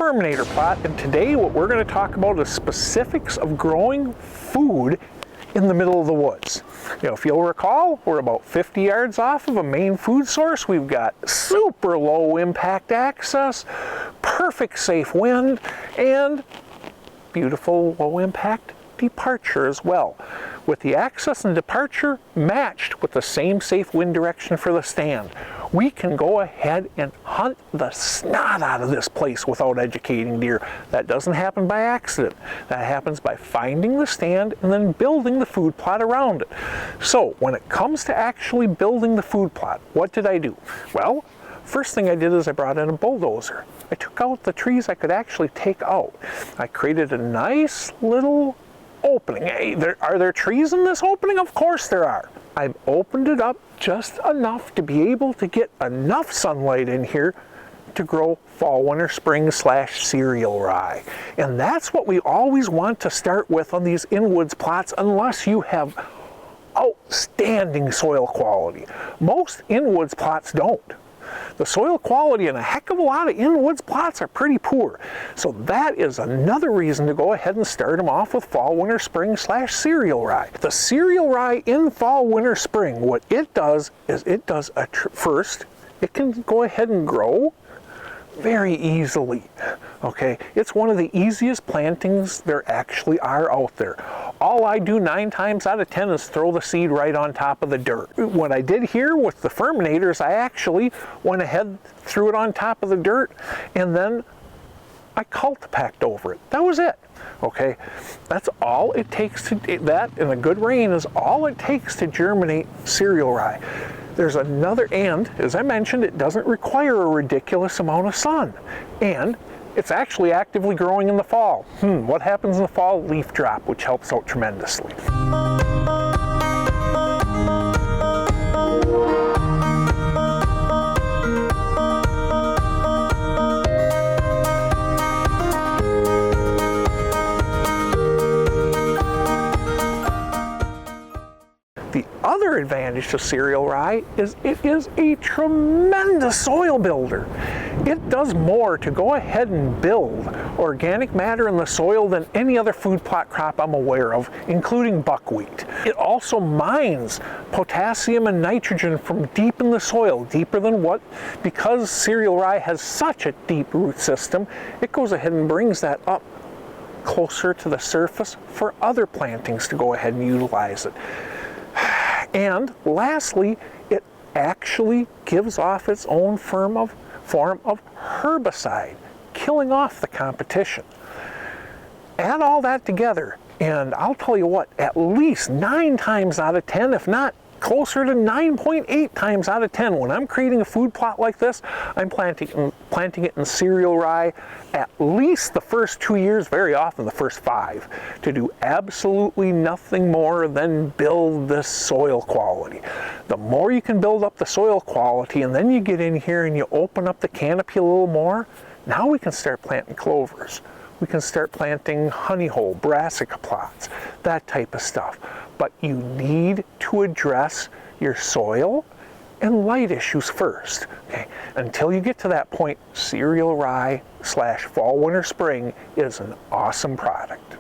Furminator Plot, and today what we're going to talk about is specifics of growing food in the middle of the woods. You know, if you'll recall, we're about 50 yards off of a main food source. We've got super low impact access, perfect safe wind, and beautiful low impact departure as well, with the access and departure matched with the same safe wind direction for the stand. We can go ahead and hunt the snot out of this place without educating deer. That doesn't happen by accident. That happens by finding the stand and then building the food plot around it. So when it comes to actually building the food plot, what did I do? Well, first thing I did is I brought in a bulldozer. I took out the trees I could actually take out. I created a nice little opening. Hey, are there trees in this opening? Of course there are. I've opened it up just enough to be able to get enough sunlight in here to grow fall, winter, spring / cereal rye. And that's what we always want to start with on these in-woods plots, unless you have outstanding soil quality. Most in-woods plots don't. The soil quality in a heck of a lot of in-woods plots are pretty poor. So that is another reason to go ahead and start them off with fall, winter, spring / cereal rye. The cereal rye in fall, winter, spring, what it does is it does first, it can go ahead and grow very easily. Okay, it's one of the easiest plantings there actually are out there. All I do 9 times out of 10 is throw the seed right on top of the dirt. What I did here with the Furminators, I actually went ahead, threw it on top of the dirt, and then I cultipacked over it. That was it. Okay, that's all it takes to, that and a good rain is all it takes to germinate cereal rye. There's another, and as I mentioned, it doesn't require a ridiculous amount of sun. And it's actually actively growing in the fall. What happens in the fall? Leaf drop, which helps out tremendously. The other advantage to cereal rye is it is a tremendous soil builder. It does more to go ahead and build organic matter in the soil than any other food plot crop I'm aware of, including buckwheat. It also mines potassium and nitrogen from deep in the soil, deeper than what, because cereal rye has such a deep root system, it goes ahead and brings that up closer to the surface for other plantings to go ahead and utilize it. And lastly, it actually gives off its own form of herbicide, killing off the competition. Add all that together, and I'll tell you what, at least 9 times out of 10, if not closer to 9.8 times out of 10, when I'm creating a food plot like this, I'm planting it in cereal rye at least the first 2 years, very often the first 5, to do absolutely nothing more than build this soil quality. The more you can build up the soil quality, and then you get in here and you open up the canopy a little more, now we can start planting clovers. We can start planting honeyhole, brassica plots, that type of stuff. But you need to address your soil and light issues first. Okay? Until you get to that point, cereal rye / fall, winter, spring is an awesome product.